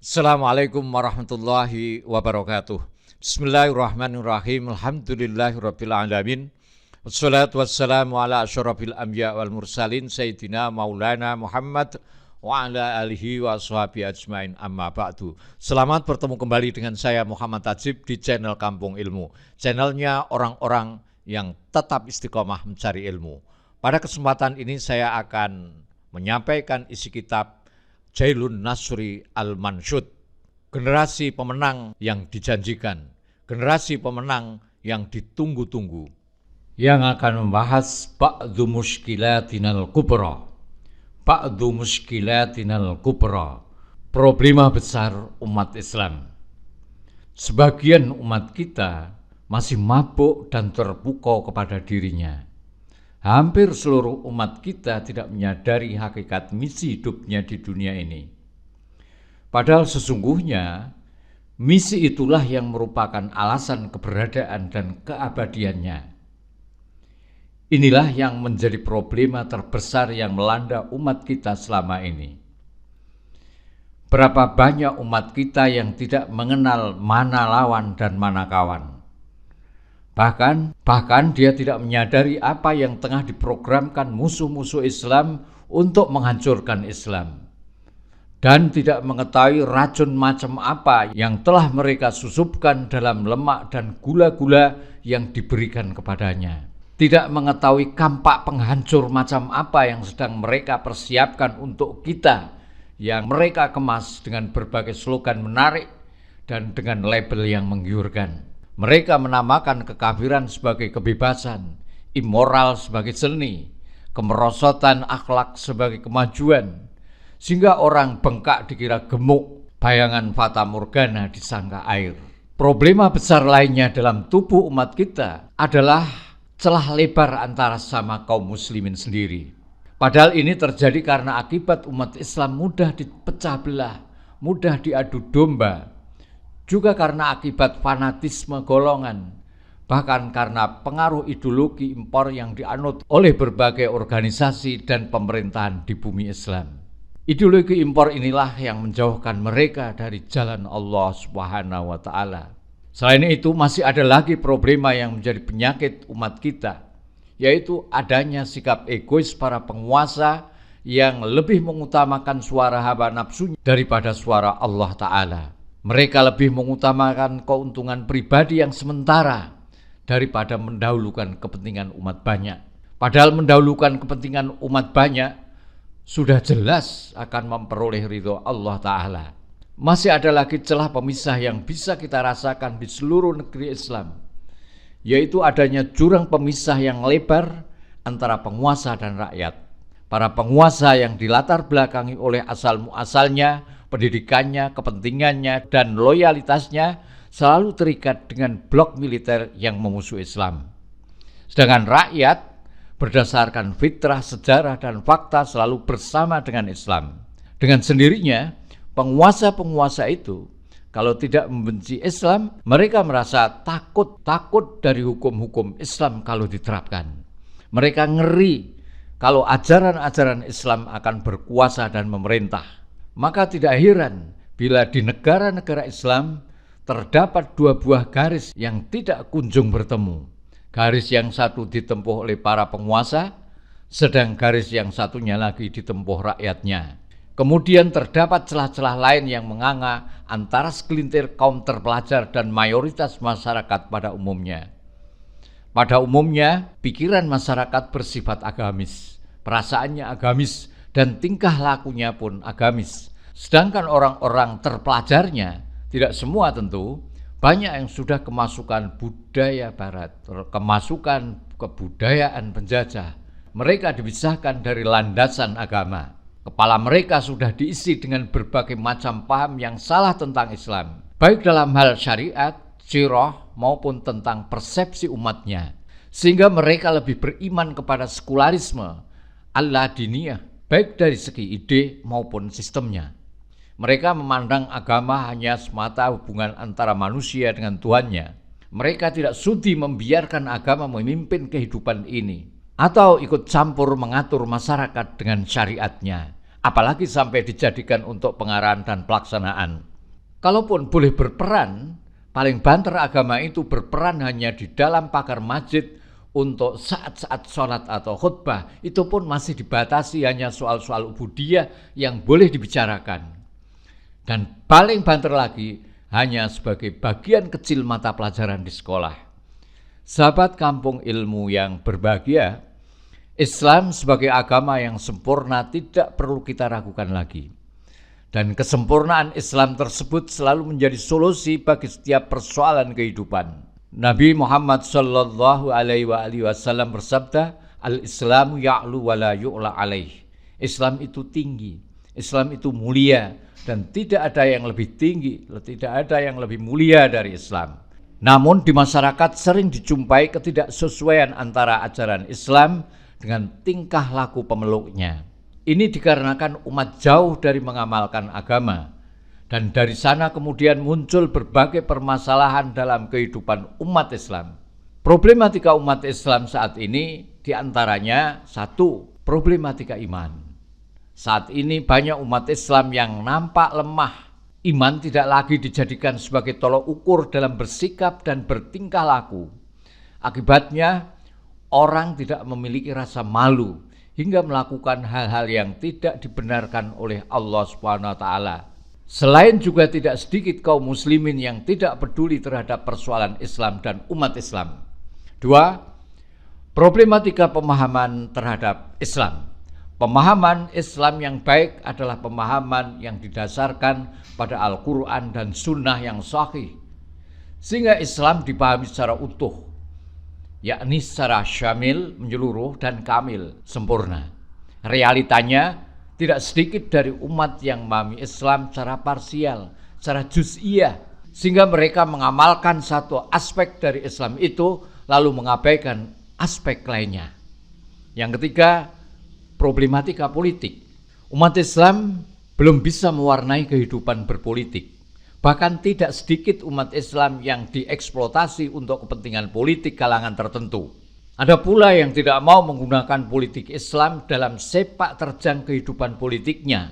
Assalamualaikum warahmatullahi wabarakatuh. Bismillahirrahmanirrahim. Alhamdulillahirabbil alamin. Wassalatu wassalamu ala asyrafil anbiya wal mursalin sayyidina maulana Muhammad wa ala alihi wa ashabihi ajmain, amma ba'du. Selamat bertemu kembali dengan saya Muhammad Tajib di channel Kampung Ilmu. Channelnya orang-orang yang tetap istiqomah mencari ilmu. Pada kesempatan ini saya akan menyampaikan isi kitab Jailun Nasri Al-Mansyud, generasi pemenang yang dijanjikan, generasi pemenang yang ditunggu-tunggu, yang akan membahas ba'du muskilatinal kubra, problema besar umat Islam. Sebagian umat kita masih mabuk dan terpukau kepada dirinya. Hampir seluruh umat kita tidak menyadari hakikat misi hidupnya di dunia ini. Padahal sesungguhnya misi itulah yang merupakan alasan keberadaan dan keabadiannya. Inilah yang menjadi problema terbesar yang melanda umat kita selama ini. Berapa banyak umat kita yang tidak mengenal mana lawan dan mana kawan. Bahkan dia tidak menyadari apa yang tengah diprogramkan musuh-musuh Islam untuk menghancurkan Islam. Dan tidak mengetahui racun macam apa yang telah mereka susupkan dalam lemak dan gula-gula yang diberikan kepadanya. Tidak mengetahui kampak penghancur macam apa yang sedang mereka persiapkan untuk kita, yang mereka kemas dengan berbagai slogan menarik dan dengan label yang menggiurkan. Mereka menamakan kekafiran sebagai kebebasan, immoral sebagai seni, kemerosotan akhlak sebagai kemajuan, sehingga orang bengkak dikira gemuk, bayangan fata morgana disangka air. Problema besar lainnya dalam tubuh umat kita adalah celah lebar antara sama kaum muslimin sendiri. Padahal ini terjadi karena akibat umat Islam mudah dipecah belah, mudah diadu domba, juga karena akibat fanatisme golongan, bahkan karena pengaruh ideologi impor yang dianut oleh berbagai organisasi dan pemerintahan di bumi Islam. Ideologi impor inilah yang menjauhkan mereka dari jalan Allah Subhanahu wa Ta'ala. Selain itu, masih ada lagi problema yang menjadi penyakit umat kita, yaitu adanya sikap egois para penguasa yang lebih mengutamakan suara hawa nafsunya daripada suara Allah Ta'ala. Mereka lebih mengutamakan keuntungan pribadi yang sementara daripada mendahulukan kepentingan umat banyak. Padahal mendahulukan kepentingan umat banyak sudah jelas akan memperoleh ridho Allah Ta'ala. Masih ada lagi celah pemisah yang bisa kita rasakan di seluruh negeri Islam, yaitu adanya jurang pemisah yang lebar antara penguasa dan rakyat. Para penguasa yang dilatar belakangi oleh asal-muasalnya, pendidikannya, kepentingannya, dan loyalitasnya selalu terikat dengan blok militer yang memusuhi Islam. Sedangkan rakyat berdasarkan fitrah, sejarah, dan fakta selalu bersama dengan Islam. Dengan sendirinya, penguasa-penguasa itu kalau tidak membenci Islam, mereka merasa takut dari hukum-hukum Islam kalau diterapkan. Mereka ngeri kalau ajaran-ajaran Islam akan berkuasa dan memerintah. Maka tidak heran bila di negara-negara Islam terdapat dua buah garis yang tidak kunjung bertemu. Garis yang satu ditempuh oleh para penguasa, sedang garis yang satunya lagi ditempuh rakyatnya. Kemudian terdapat celah-celah lain yang menganga antara segelintir kaum terpelajar dan mayoritas masyarakat pada umumnya. Pada umumnya, pikiran masyarakat bersifat agamis, perasaannya agamis, dan tingkah lakunya pun agamis. Sedangkan orang-orang terpelajarnya, tidak semua tentu, banyak yang sudah kemasukan budaya barat, kemasukan kebudayaan penjajah. Mereka dipisahkan dari landasan agama. Kepala mereka sudah diisi dengan berbagai macam paham yang salah tentang Islam, baik dalam hal syariat, sirah, maupun tentang persepsi umatnya. Sehingga mereka lebih beriman kepada sekularisme, al-ladiniyah, baik dari segi ide maupun sistemnya. Mereka memandang agama hanya semata hubungan antara manusia dengan Tuhannya. Mereka tidak sudi membiarkan agama memimpin kehidupan ini, atau ikut campur mengatur masyarakat dengan syariatnya, apalagi sampai dijadikan untuk pengarahan dan pelaksanaan. Kalaupun boleh berperan, paling banter agama itu berperan hanya di dalam pagar masjid untuk saat-saat sholat atau khutbah. Itu pun masih dibatasi hanya soal-soal ubudiyah yang boleh dibicarakan. Dan paling banter lagi hanya sebagai bagian kecil mata pelajaran di sekolah. Sahabat kampung ilmu yang berbahagia, Islam sebagai agama yang sempurna tidak perlu kita ragukan lagi. Dan kesempurnaan Islam tersebut selalu menjadi solusi bagi setiap persoalan kehidupan. Nabi Muhammad sallallahu alaihi wasallam bersabda, "Al-Islamu ya'lu wa la yu'la alaih." Islam itu tinggi, Islam itu mulia, dan tidak ada yang lebih tinggi, tidak ada yang lebih mulia dari Islam. Namun di masyarakat sering dijumpai ketidaksesuaian antara ajaran Islam dengan tingkah laku pemeluknya. Ini dikarenakan umat jauh dari mengamalkan agama, dan dari sana kemudian muncul berbagai permasalahan dalam kehidupan umat Islam. Problematika umat Islam saat ini diantaranya satu, problematika iman. Saat ini banyak umat Islam yang nampak lemah. Iman tidak lagi dijadikan sebagai tolok ukur dalam bersikap dan bertingkah laku. Akibatnya, orang tidak memiliki rasa malu hingga melakukan hal-hal yang tidak dibenarkan oleh Allah Subhanahu wa taala. Selain juga tidak sedikit kaum muslimin yang tidak peduli terhadap persoalan Islam dan umat Islam. Dua, problematika pemahaman terhadap Islam. Pemahaman Islam yang baik adalah pemahaman yang didasarkan pada Al-Quran dan Sunnah yang sahih, sehingga Islam dipahami secara utuh, yakni secara syamil, menyeluruh, dan kamil, sempurna. Realitanya, tidak sedikit dari umat yang memahami Islam secara parsial, secara juz'iyah, sehingga mereka mengamalkan satu aspek dari Islam itu, lalu mengabaikan aspek lainnya. Yang ketiga, problematika politik. Umat Islam belum bisa mewarnai kehidupan berpolitik. Bahkan tidak sedikit umat Islam yang dieksploitasi untuk kepentingan politik kalangan tertentu. Ada pula yang tidak mau menggunakan politik Islam dalam sepak terjang kehidupan politiknya,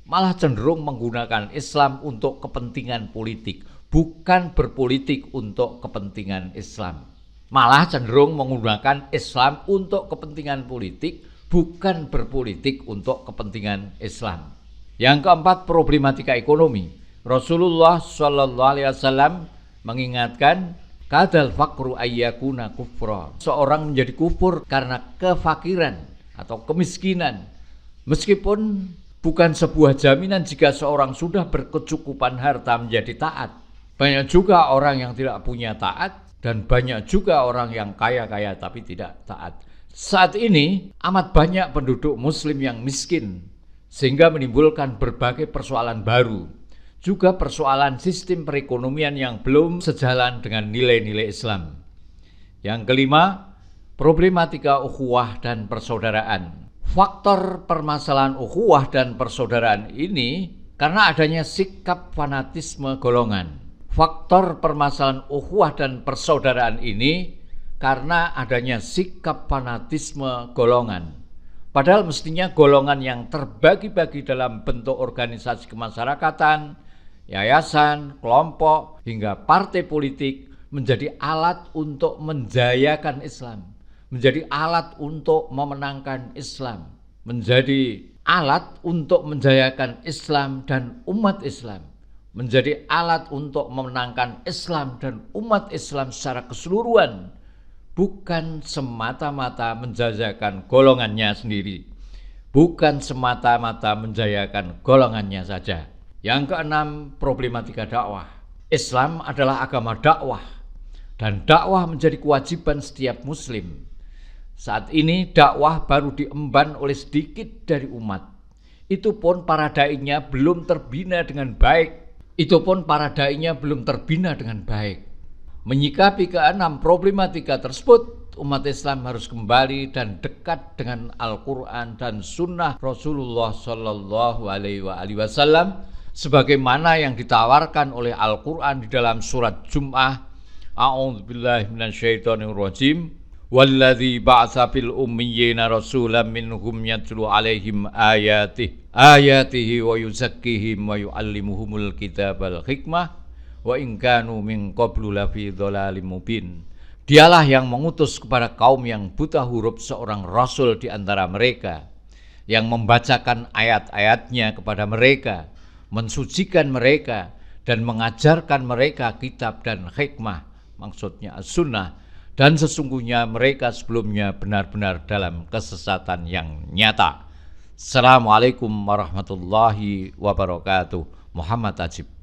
malah cenderung menggunakan Islam untuk kepentingan politik, bukan berpolitik untuk kepentingan Islam. Malah cenderung menggunakan Islam untuk kepentingan politik, bukan berpolitik untuk kepentingan Islam. Yang keempat, problematika ekonomi. Rasulullah SAW mengingatkan, kadal fakru ayyakuna kufra. Seorang menjadi kufur karena kefakiran atau kemiskinan. Meskipun bukan sebuah jaminan jika seorang sudah berkecukupan harta menjadi taat. Banyak juga orang yang tidak punya taat, dan banyak juga orang yang kaya-kaya tapi tidak taat. Saat ini amat banyak penduduk muslim yang miskin, sehingga menimbulkan berbagai persoalan baru. Juga persoalan sistem perekonomian yang belum sejalan dengan nilai-nilai Islam. Yang kelima, problematika ukhuwah dan persaudaraan. Faktor permasalahan ukhuwah dan persaudaraan ini karena adanya sikap fanatisme golongan. Faktor permasalahan ukhuwah dan persaudaraan ini karena adanya sikap fanatisme golongan. Padahal mestinya golongan yang terbagi-bagi dalam bentuk organisasi kemasyarakatan, yayasan, kelompok, hingga partai politik menjadi alat untuk menjayakan Islam, menjadi alat untuk memenangkan Islam, menjadi alat untuk menjayakan Islam dan umat Islam, menjadi alat untuk memenangkan Islam dan umat Islam secara keseluruhan, bukan semata-mata menjayakan golongannya sendiri, bukan semata-mata menjayakan golongannya saja. Yang keenam, problematika dakwah. Islam adalah agama dakwah, dan dakwah menjadi kewajiban setiap muslim. Saat ini dakwah baru diemban oleh sedikit dari umat. Itu pun para dai-nya belum terbina dengan baik. Menyikapi keenam problematika tersebut, umat Islam harus kembali dan dekat dengan Al-Quran dan Sunnah Rasulullah Sallallahu Alaihi Wasallam, sebagaimana yang ditawarkan oleh Al-Quran di dalam surat Jum'ah. A'udzubillahi minasyaitonirrajim. Walladzi ba'atsa fil ummiyina rasulan minhum yatlu 'alaihim ayatihi wa yuzakkihim wa yu'allimuhumul kitabal hikmah wa in kanu min qablu lafi dhalalim mubin. Dialah yang mengutus kepada kaum yang buta huruf seorang rasul di antara mereka, yang membacakan ayat-ayatnya kepada mereka, mensucikan mereka, dan mengajarkan mereka kitab dan hikmah, maksudnya as-sunnah, dan sesungguhnya mereka sebelumnya benar-benar dalam kesesatan yang nyata. Assalamualaikum warahmatullahi wabarakatuh. Muhammad Ajib.